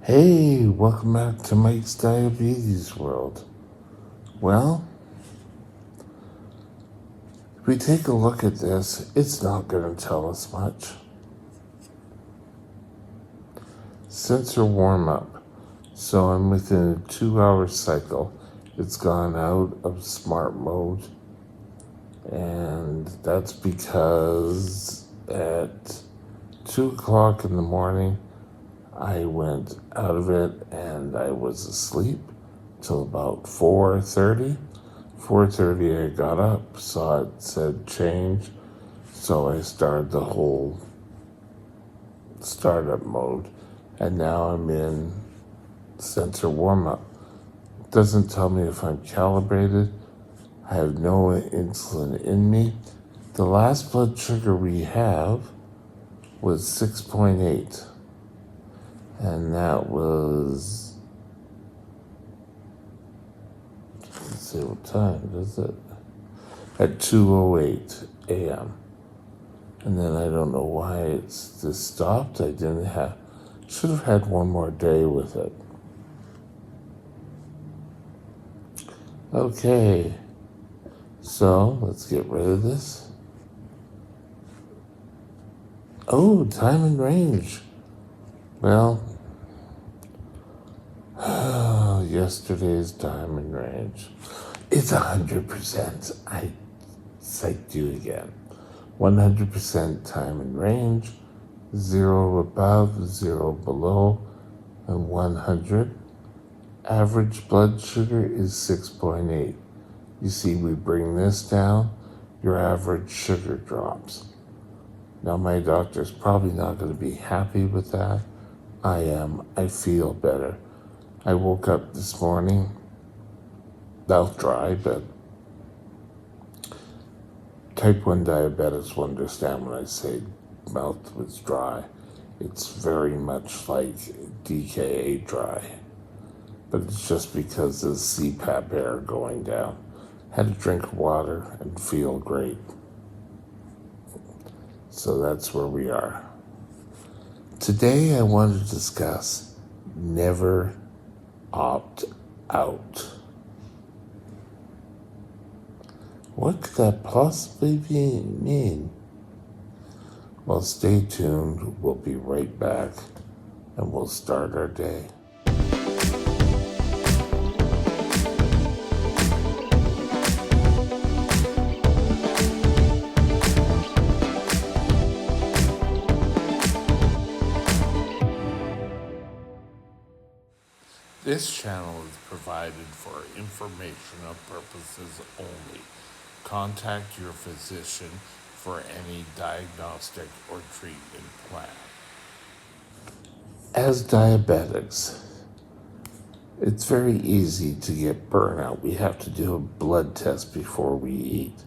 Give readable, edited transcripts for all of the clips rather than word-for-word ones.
Hey, welcome back to Mike's Diabetes World. Well, if we take a look at this, it's not going to tell us much. Sensor warm up. So I'm within a 2-hour cycle. It's gone out of smart mode. And that's because at 2 o'clock in the morning, I went out of it and I was asleep till about 4:30. 4:30 I got up, saw it said change, so I started the whole startup mode, and now I'm in sensor warm-up. Doesn't tell me if I'm calibrated. I have no insulin in me. The last blood sugar we have was 6.8, and that was, let's see, what time is it? At 2:08 a.m. And then I don't know why it's just stopped. Should have had one more day with it. Okay, so let's get rid of this. Oh, time and range. Well, yesterday's time and range. It's 100%. I psyched you again. 100% time and range, 0 above, 0 below, and 100. Average blood sugar is 6.8. You see, we bring this down, your average sugar drops. Now, my doctor's probably not going to be happy with that. I am. I feel better. I woke up this morning, mouth dry, but type 1 diabetics will understand when I say mouth was dry. It's very much like DKA dry, but it's just because of CPAP air going down. Had to drink water and feel great. So that's where we are. Today I want to discuss never opt out. What could that possibly mean? Well, stay tuned. We'll be right back and we'll start our day. This channel is provided for informational purposes only. Contact your physician for any diagnostic or treatment plan. As diabetics, it's very easy to get burnout. We have to do a blood test before we eat.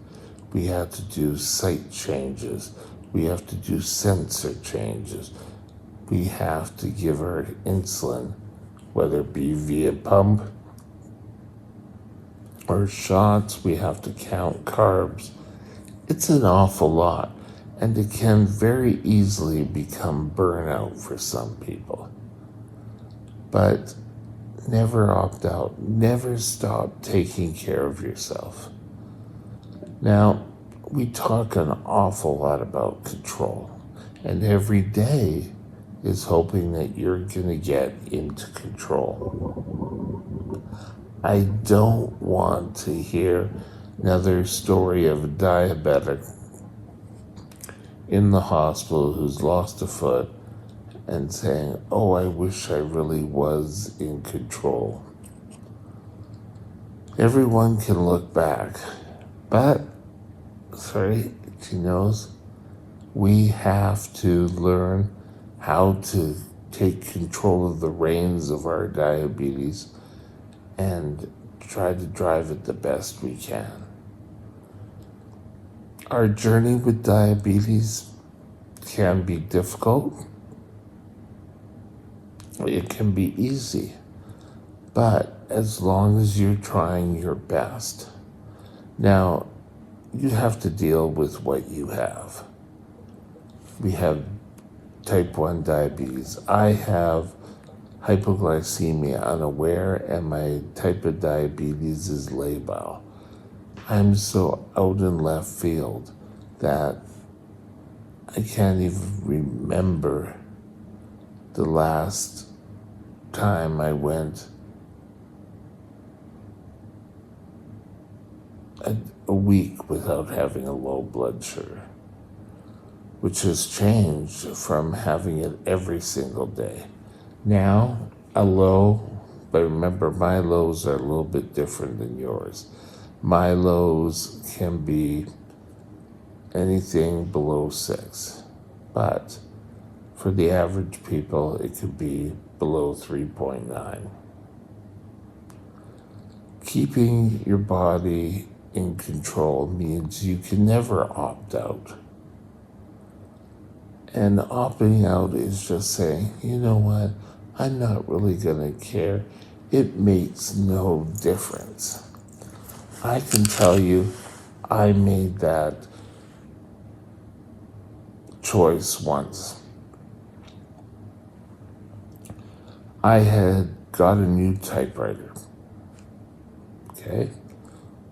We have to do site changes. We have to do sensor changes. We have to give our insulin, whether it be via pump or shots. We have to count carbs. It's an awful lot, and it can very easily become burnout for some people. But never opt out. Never stop taking care of yourself. Now, we talk an awful lot about control, and every day is hoping that you're going to get into control. I don't want to hear another story of a diabetic in the hospital who's lost a foot and saying, oh, I wish I really was in control. Everyone can look back, but, we have to learn how to take control of the reins of our diabetes and try to drive it the best we can. Our journey with diabetes can be difficult. It can be easy, but as long as you're trying your best. Now, you have to deal with what you have. We have type 1 diabetes. I have hypoglycemia unaware, and my type of diabetes is labile. I'm so out in left field that I can't even remember the last time I went a week without having a low blood sugar, which has changed from having it every single day. Now, a low, but remember, my lows are a little bit different than yours. My lows can be anything below 6, but for the average people, it could be below 3.9. Keeping your body in control means you can never opt out. And opting out is just saying, you know what, I'm not really going to care. It makes no difference. I can tell you, I made that choice once. I had got a new typewriter. Okay?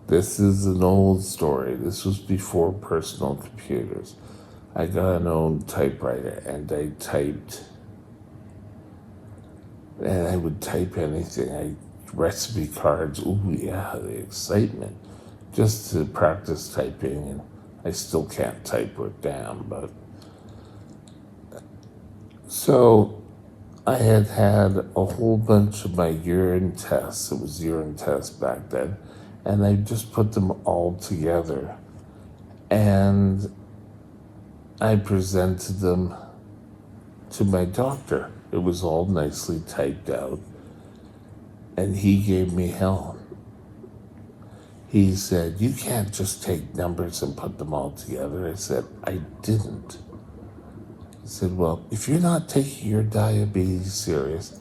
This is an old story. This was before personal computers. I got an old typewriter and I typed, and I would type anything. Recipe cards, ooh yeah, the excitement. Just to practice typing, and I still can't type it down, but. So I had a whole bunch of my urine tests. It was urine tests back then. And I just put them all together. And I presented them to my doctor. It was all nicely typed out. And he gave me hell. He said, you can't just take numbers and put them all together. I said, I didn't. He said, well, if you're not taking your diabetes serious,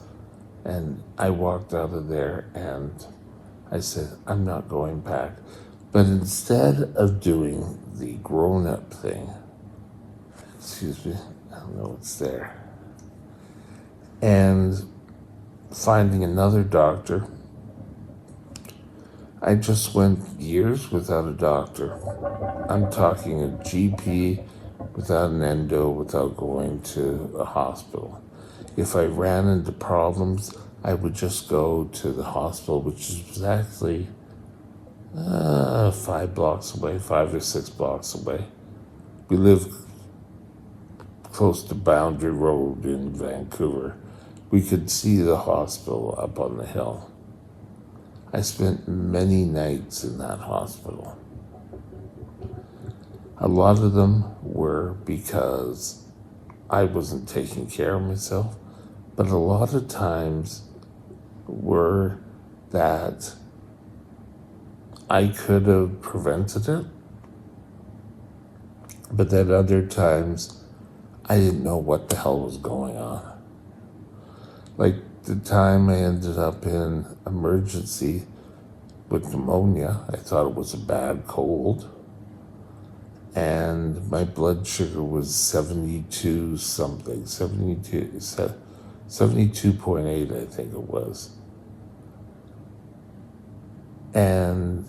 and I walked out of there and I said, I'm not going back. But instead of doing the grown-up thing, excuse me, I don't know what's there, and finding another doctor, I just went years without a doctor. I'm talking a GP, without an endo, without going to a hospital. If I ran into problems, I would just go to the hospital, which is exactly 5 blocks away, 5 or 6 blocks away. We live close to Boundary Road in Vancouver. We could see the hospital up on the hill. I spent many nights in that hospital. A lot of them were because I wasn't taking care of myself, but a lot of times were that I could have prevented it, but then other times I didn't know what the hell was going on. Like the time I ended up in emergency with pneumonia, I thought it was a bad cold. And my blood sugar was 72 something, 72.8, I think it was. And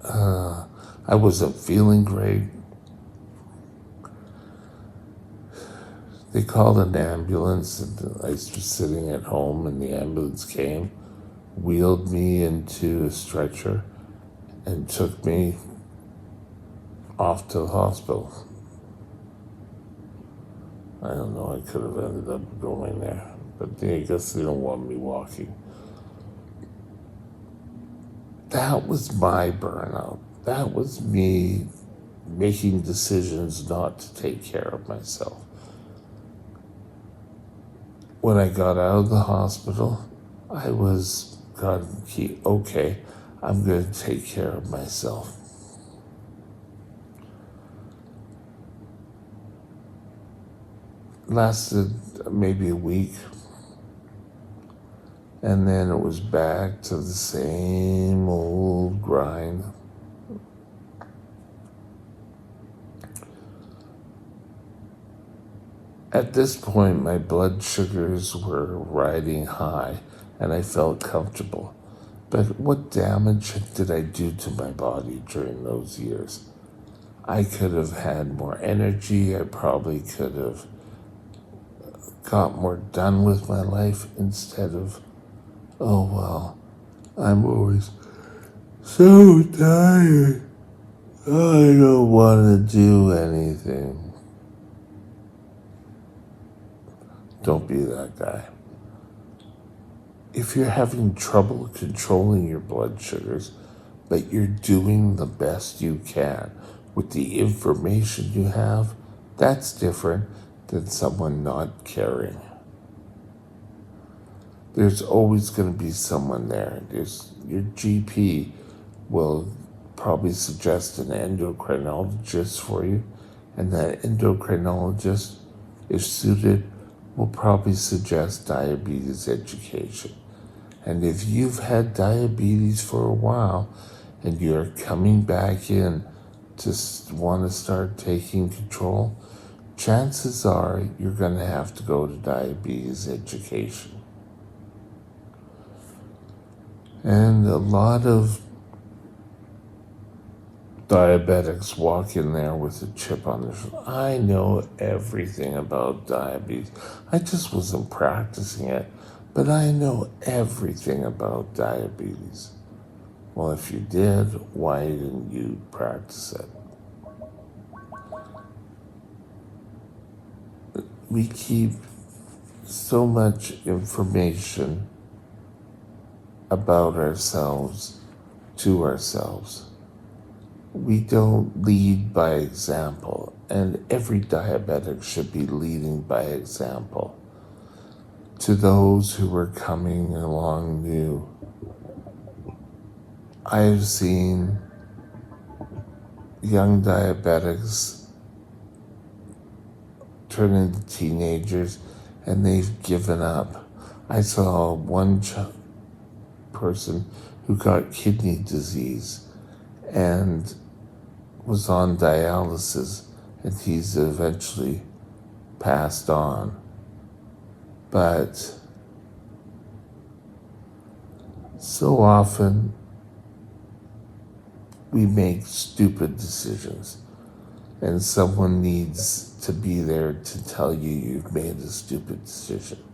I wasn't feeling great. They called an ambulance, and I was sitting at home, and the ambulance came, wheeled me into a stretcher, and took me off to the hospital. I don't know, I could have ended up going there, but I guess they don't want me walking. That was my burnout. That was me making decisions not to take care of myself. When I got out of the hospital, I was, okay, I'm going to take care of myself. Lasted maybe a week, and then it was back to the same old grind. At this point, my blood sugars were riding high and I felt comfortable. But what damage did I do to my body during those years? I could have had more energy. I probably could have got more done with my life instead of, oh, well, I'm always so tired. I don't want to do anything. Don't be that guy. If you're having trouble controlling your blood sugars, but you're doing the best you can with the information you have, that's different than someone not caring. There's always going to be someone there. Your GP will probably suggest an endocrinologist for you, and that endocrinologist, if suited, will probably suggest diabetes education. And if you've had diabetes for a while and you're coming back in to want to start taking control, chances are you're going to have to go to diabetes education. And a lot of diabetics walk in there with a chip on their shoulder. I know everything about diabetes. I just wasn't practicing it, but I know everything about diabetes. Well, if you did, why didn't you practice it? We keep so much information about ourselves to ourselves. We don't lead by example, and every diabetic should be leading by example. To those who are coming along new, I've seen young diabetics turn into teenagers and they've given up. I saw one person who got kidney disease and was on dialysis, and he's eventually passed on. But so often we make stupid decisions, and someone needs to be there to tell you you've made a stupid decision.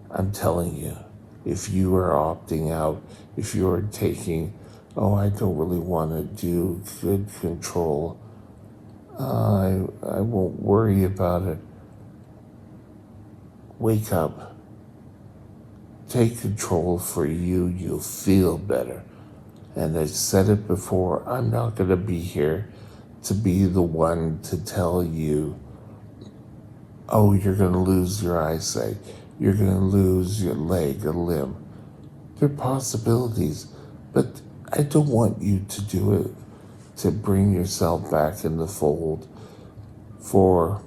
I'm telling you, if you are opting out, if you are taking, oh, I don't really want to do good control, I won't worry about it. Wake up. Take control for you. You'll feel better. And I've said it before, I'm not going to be here to be the one to tell you, oh, you're going to lose your eyesight. You're going to lose your leg, a limb. There are possibilities, but I don't want you to do it to bring yourself back in the fold for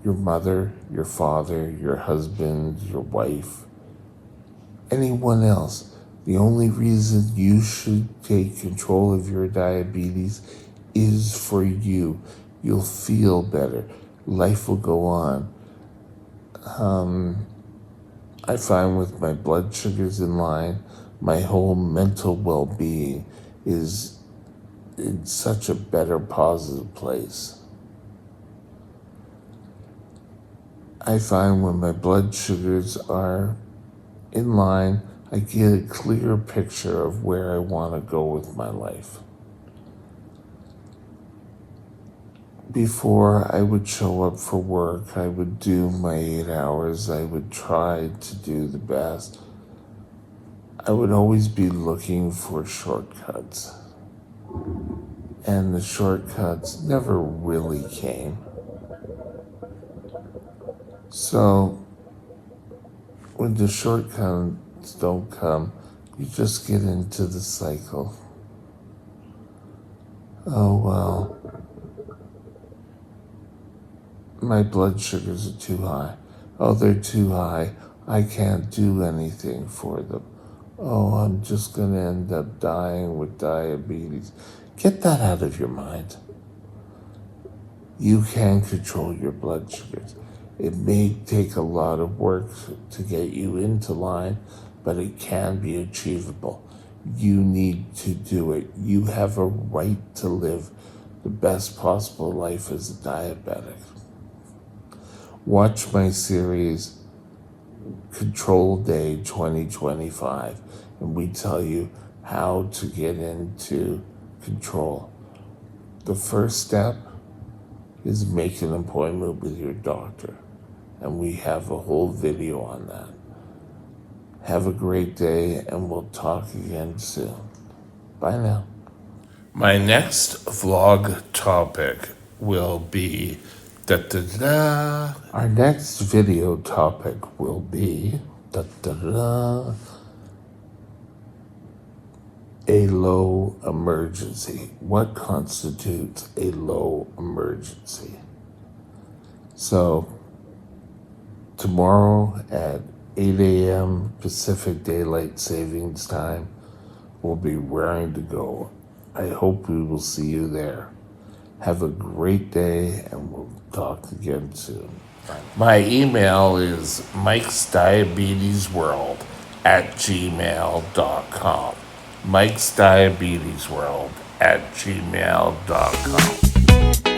your mother, your father, your husband, your wife, anyone else. The only reason you should take control of your diabetes is for you. You'll feel better. Life will go on. I find with my blood sugars in line, my whole mental well-being is in such a better, positive place. I find when my blood sugars are in line, I get a clear picture of where I want to go with my life. Before I would show up for work, I would do my 8 hours. I would try to do the best. I would always be looking for shortcuts. And the shortcuts never really came. So when the shortcuts don't come, you just get into the cycle. Oh, well, my blood sugars are too high. Oh, they're too high. I can't do anything for them. Oh, I'm just going to end up dying with diabetes. Get that out of your mind. You can control your blood sugars. It may take a lot of work to get you into line, but it can be achievable. You need to do it. You have a right to live the best possible life as a diabetic. Watch my series Control Day 2025, and we tell you how to get into control. The first step is make an appointment with your doctor, and we have a whole video on that. Have a great day, and we'll talk again soon. Bye now. My next vlog topic will be Our next video topic will be a low emergency. What constitutes a low emergency? So, tomorrow at 8 a.m. Pacific Daylight Savings Time, we'll be raring to go. I hope we will see you there. Have a great day, and we'll talk again soon. My email is mikesdiabetesworld@gmail.com. mikesdiabetesworld@gmail.com.